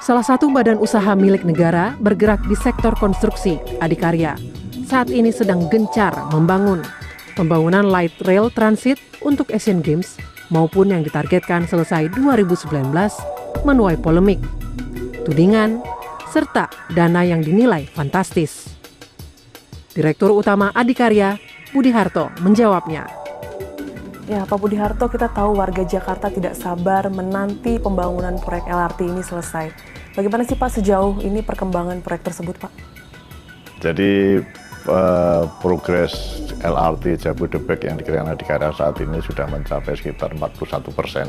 Salah satu badan usaha milik negara bergerak di sektor konstruksi, Adikarya, saat ini sedang gencar membangun pembangunan light rail transit untuk Asian Games maupun yang ditargetkan selesai 2019 menuai polemik, tudingan, serta dana yang dinilai fantastis. Direktur Utama Adikarya, Budi Harto, menjawabnya. Ya, Pak Budi Harto, kita tahu warga Jakarta tidak sabar menanti pembangunan proyek LRT ini selesai. Bagaimana sih Pak sejauh ini perkembangan proyek tersebut, Pak? Jadi progres LRT Jabodebek yang dikerjakan Adikarya saat ini sudah mencapai sekitar 41%.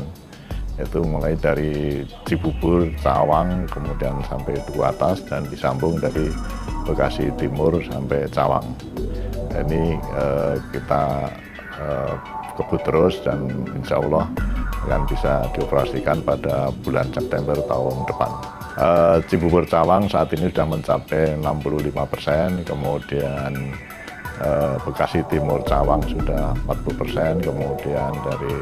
Itu mulai dari Cibubur, Cawang, kemudian sampai Duku Atas dan disambung dari Bekasi Timur sampai Cawang. Ini kita kebut terus dan insya Allah akan bisa dioperasikan pada bulan September tahun depan. Cibubur Cawang saat ini sudah mencapai 65%, kemudian Bekasi Timur Cawang sudah 40%, kemudian dari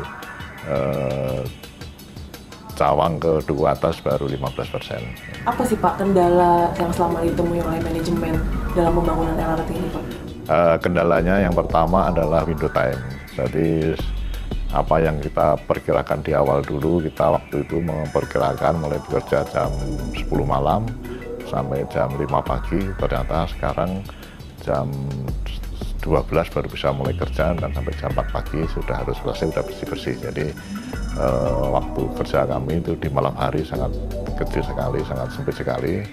Cawang ke Duku Atas baru 15%. Apa sih Pak kendala yang selama ini ditemui oleh manajemen dalam pembangunan LRT ini, Pak? Kendalanya yang pertama adalah window time. Jadi apa yang kita perkirakan di awal dulu, kita waktu itu memperkirakan mulai bekerja jam 10 malam sampai jam 5 pagi, ternyata sekarang jam 12 baru bisa mulai kerja dan sampai jam 4 pagi sudah harus selesai, sudah bersih-bersih. Jadi waktu kerja kami itu di malam hari sangat kecil sekali, sangat sempit sekali.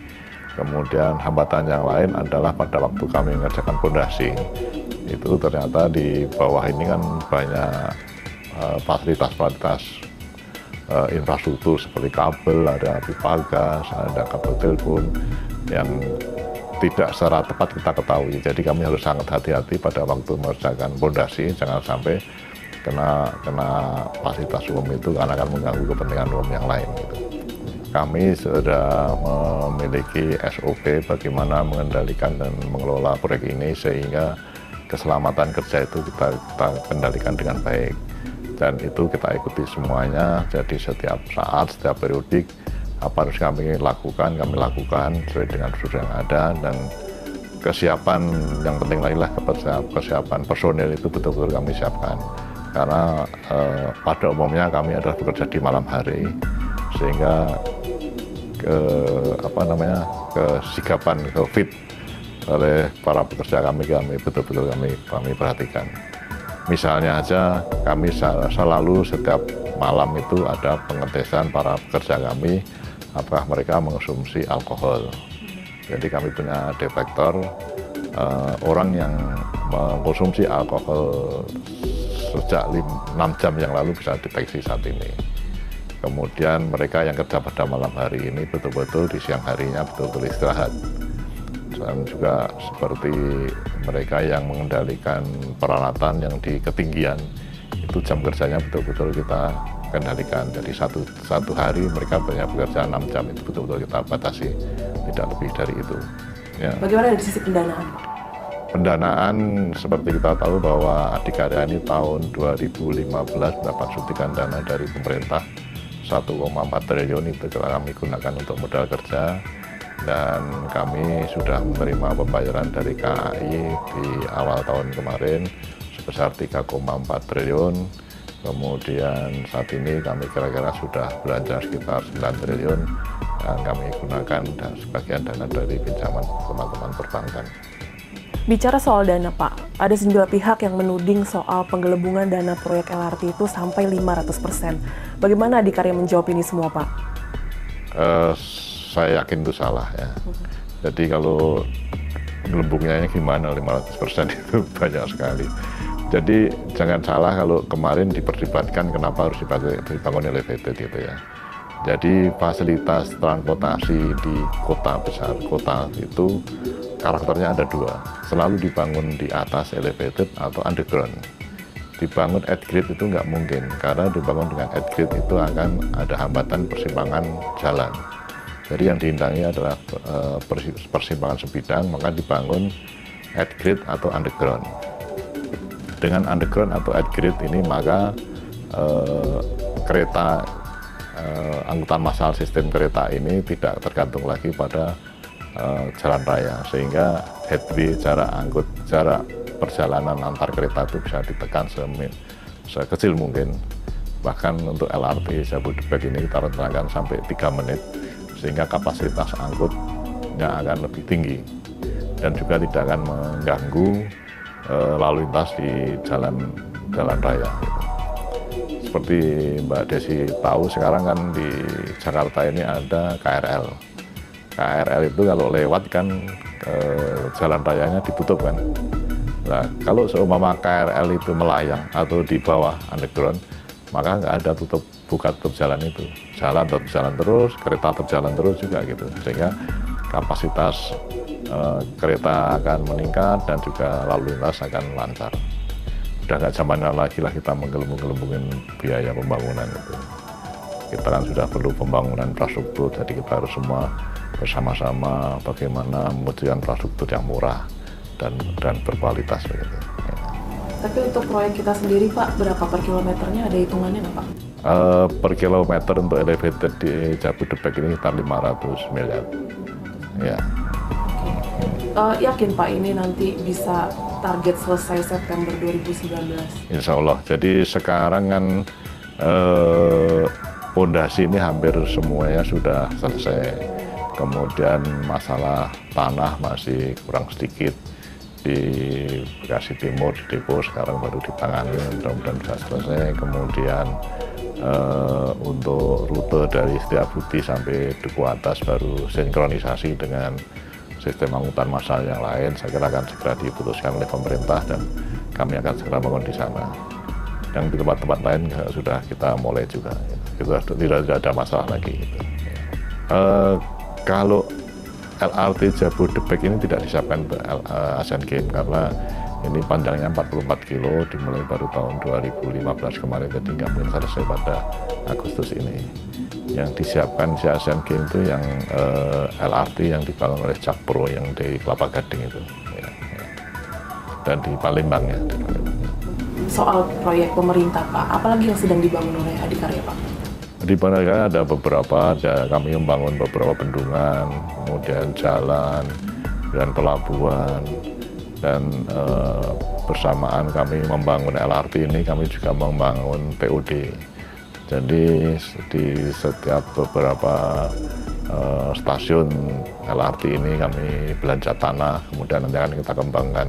Kemudian hambatan yang lain adalah pada waktu kami mengerjakan pondasi, itu ternyata di bawah ini kan banyak fasilitas-fasilitas infrastruktur seperti kabel, ada pipa gas, ada kabel telepon yang tidak secara tepat kita ketahui. Jadi kami harus sangat hati-hati pada waktu mengerjakan pondasi, jangan sampai kena fasilitas umum itu karena akan mengganggu kepentingan umum yang lain. Gitu. Kami sudah memiliki SOP bagaimana mengendalikan dan mengelola proyek ini sehingga keselamatan kerja itu kita kendalikan dengan baik. Dan itu kita ikuti semuanya, jadi setiap saat, setiap periodik, apa harus kami lakukan sesuai dengan prosedur yang ada, dan kesiapan yang penting lagi lah, kesiapan personil itu betul-betul kami siapkan. Karena pada umumnya kami adalah bekerja di malam hari, sehingga kesigapan, fit oleh para pekerja kami betul-betul kami perhatikan. Misalnya aja kami selalu setiap malam itu ada pengetesan para pekerja kami apakah mereka mengkonsumsi alkohol. Jadi kami punya detektor orang yang mengkonsumsi alkohol sejak 6 jam yang lalu bisa deteksi saat ini. Kemudian mereka yang kerja pada malam hari ini betul-betul di siang harinya betul-betul istirahat. Dan juga seperti mereka yang mengendalikan peralatan yang di ketinggian, itu jam kerjanya betul-betul kita kendalikan. Jadi satu hari mereka banyak bekerja 6 jam, itu betul-betul kita batasi, tidak lebih dari itu. Ya. Bagaimana dari sisi pendanaan? Pendanaan seperti kita tahu bahwa Adikarya ini tahun 2015 mendapat suntikan dana dari pemerintah 1,4 triliun, itu kami gunakan untuk modal kerja, dan kami sudah menerima pembayaran dari KAI di awal tahun kemarin sebesar 3,4 triliun. Kemudian saat ini kami kira-kira sudah belanja sekitar 9 triliun yang kami gunakan dan sebagian dana dari pinjaman teman-teman perbankan. Bicara soal dana, Pak, ada sejumlah pihak yang menuding soal penggelembungan dana proyek LRT itu sampai 500%. Bagaimana Adikarya menjawab ini semua, Pak? Saya yakin itu salah ya. Jadi kalau gelembungnya gimana 500% itu banyak sekali. Jadi jangan salah kalau kemarin diperdebatkan kenapa harus dibangun elevated gitu ya. Jadi fasilitas transportasi di kota besar, kota itu karakternya ada dua. Selalu dibangun di atas elevated atau underground. Dibangun at grade itu nggak mungkin, karena dibangun dengan at grade itu akan ada hambatan persimpangan jalan. Jadi yang dihindari adalah persimpangan sebidang, maka dibangun at grade atau underground. Dengan underground atau at grade ini maka kereta angkutan massal sistem kereta ini tidak tergantung lagi pada jalan raya, sehingga headway jarak perjalanan antar kereta itu bisa ditekan sekecil mungkin. Bahkan untuk LRT Jabodebek ini kita rencanakan sampai 3 menit, sehingga kapasitas angkutnya akan lebih tinggi dan juga tidak akan mengganggu lalu lintas di jalan raya. Seperti Mbak Desi tahu, sekarang kan di Jakarta ini ada KRL. KRL itu kalau lewat kan jalan rayanya ditutup kan. Nah, kalau seumpama KRL itu melayang atau di bawah underground, maka nggak ada buka tutup jalan itu. Jalan tetap jalan terus, kereta berjalan terus juga gitu. Sehingga kapasitas kereta akan meningkat dan juga lalu lintas akan lancar. Udah nggak zamannya lagi lah kita menggelembung-gelembungin biaya pembangunan itu. Kita kan sudah perlu pembangunan infrastruktur, jadi kita harus semua bersama-sama bagaimana mewujudkan infrastruktur yang murah dan berkualitas begitu. Ya. Tapi untuk proyek kita sendiri Pak, berapa per kilometernya, ada hitungannya nggak Pak? Per kilometer untuk elevated di Jabodebek ini sekitar 500 miliar. Ya. Yakin Pak ini nanti bisa target selesai September 2019? Insya Allah. Jadi sekarang kan pondasi ini hampir semuanya sudah selesai. Kemudian masalah tanah masih kurang sedikit. Di Bekasi Timur, di Depo sekarang baru ditangani, mudah-mudahan bisa selesai. Kemudian untuk rute dari Setiabudi sampai Duku Atas baru sinkronisasi dengan sistem angkutan massal yang lain. Saya kira akan segera diputuskan oleh pemerintah dan kami akan segera bangun di sana. Yang di tempat-tempat lain sudah kita mulai juga. Itu tidak ada masalah lagi. Kalau LRT Jabodebek ini tidak disiapkan untuk Asian Games karena ini panjangnya 44 kilo, dimulai baru tahun 2015 kemarin, jadi nggak mungkin selesai pada Agustus ini. Yang disiapkan di Asian Games itu yang LRT yang dibangun oleh Jakpro yang di Kelapa Gading itu, ya. Dan di Palembang ya. Soal proyek pemerintah Pak, apalagi yang sedang dibangun oleh Adikarya Pak? Di mana ada beberapa, kami membangun beberapa bendungan, kemudian jalan dan pelabuhan, dan bersamaan kami membangun LRT ini, kami juga membangun POD. Jadi di setiap beberapa stasiun LRT ini kami belanja tanah, kemudian nanti akan kita kembangkan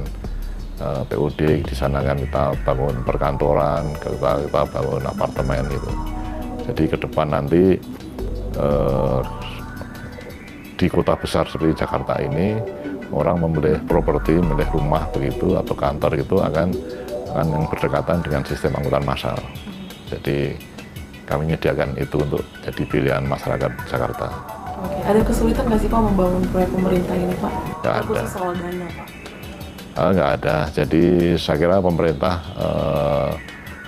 POD. Di sana kan kita bangun perkantoran, kita bangun apartemen gitu. Jadi ke depan nanti di kota besar seperti Jakarta ini, orang membeli properti, membeli rumah begitu atau kantor itu akan yang berdekatan dengan sistem angkutan massal. Jadi kami menyediakan itu untuk jadi pilihan masyarakat Jakarta. Oke, ada kesulitan nggak sih Pak membangun proyek pemerintah ini Pak? Nggak ada. Khusus soal dana Pak? Nggak ada. Jadi saya kira pemerintah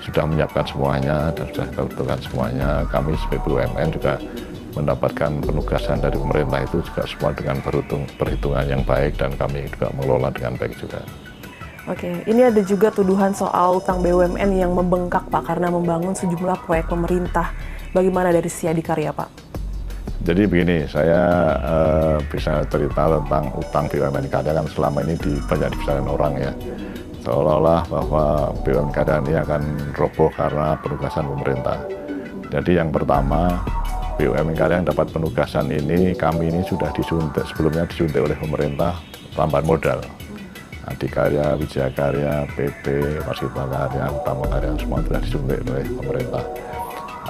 sudah menyiapkan semuanya dan sudah tentukan semuanya. Kami sebagai BUMN juga mendapatkan penugasan dari pemerintah itu juga semua dengan perhitungan yang baik dan kami juga mengelola dengan baik juga. Oke, ini ada juga tuduhan soal utang BUMN yang membengkak Pak karena membangun sejumlah proyek pemerintah. Bagaimana dari si Adikarya Pak? Jadi begini, saya bisa cerita tentang utang BUMN Karya kan selama ini banyak dibicarakan orang ya. Seolah-olah bahwa BUMN Karya ini akan roboh karena penugasan pemerintah. Jadi yang pertama, BUMN Karya yang dapat penugasan ini, kami ini sudah disuntik, sebelumnya disuntik oleh pemerintah tambahan modal. Adikarya, Wijaya Karya, PP, Waskita Karya, Utama Karya, semua sudah disuntik oleh pemerintah.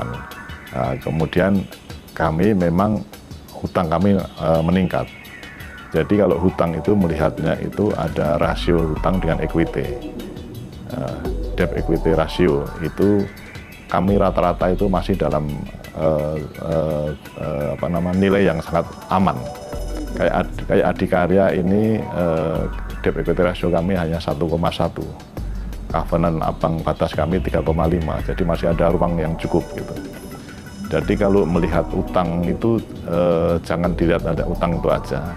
Nah, kemudian kami memang hutang kami meningkat. Jadi kalau hutang itu melihatnya itu ada rasio hutang dengan equity. Debt equity ratio itu kami rata-rata itu masih dalam nilai yang sangat aman. Kayak Adikarya ini debt equity ratio kami hanya 1,1. Covenant abang batas kami 3,5. Jadi masih ada ruang yang cukup gitu. Jadi kalau melihat utang itu jangan dilihat ada utang itu aja.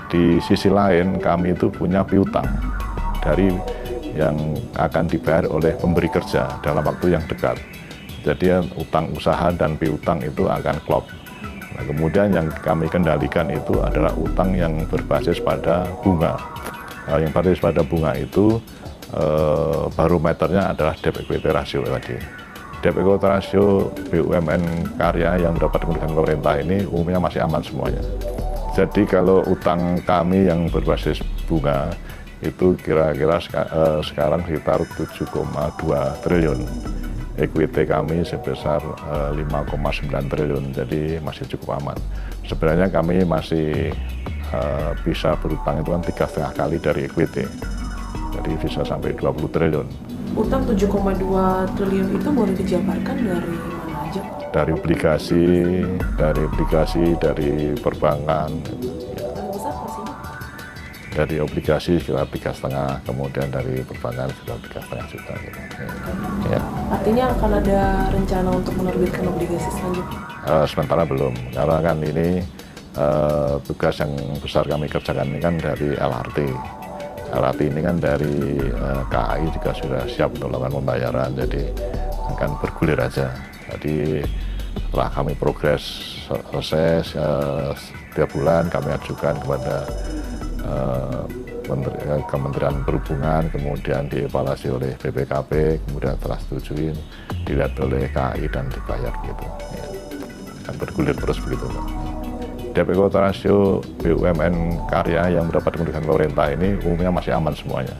Di sisi lain kami itu punya piutang dari yang akan dibayar oleh pemberi kerja dalam waktu yang dekat. Jadi utang usaha dan piutang itu akan klop. Nah, kemudian yang kami kendalikan itu adalah utang yang berbasis pada bunga. Yang berbasis pada bunga itu barometernya adalah debt equity ratio tadi. Debt equity ratio BUMN karya yang mendapat kebijakan pemerintah ini umumnya masih aman semuanya. Jadi kalau utang kami yang berbasis bunga itu kira-kira sekarang sekitar 7,2 triliun. Equity kami sebesar 5,9 triliun, jadi masih cukup aman. Sebenarnya kami masih bisa berutang itu kan 3,5 kali dari equity, jadi bisa sampai 20 triliun. Utang 7,2 triliun itu boleh dijabarkan dari mana aja? Dari obligasi, dari perbankan. Paling besar pastinya? Dari obligasi sekitar 3,5, kemudian dari perbankan sekitar 3,5 juta. Gitu. Ya. Artinya akan ada rencana untuk menerbitkan obligasi selanjutnya? Sementara belum, karena kan ini tugas yang besar kami kerjakan ini kan dari LRT. LRT ini kan dari KAI juga sudah siap untuk melakukan pembayaran, jadi akan bergulir aja. Jadi setelah kami progres selesai setiap bulan kami ajukan kepada Kementerian Perhubungan, kemudian dievaluasi oleh BPKP, kemudian setelah setujuin dilihat oleh KAI dan dibayar gitu. Ya. Akan bergulir terus begitu, Pak. Debt equity ratio BUMN karya yang mendapat kebijakan pemerintah ini umumnya masih aman semuanya.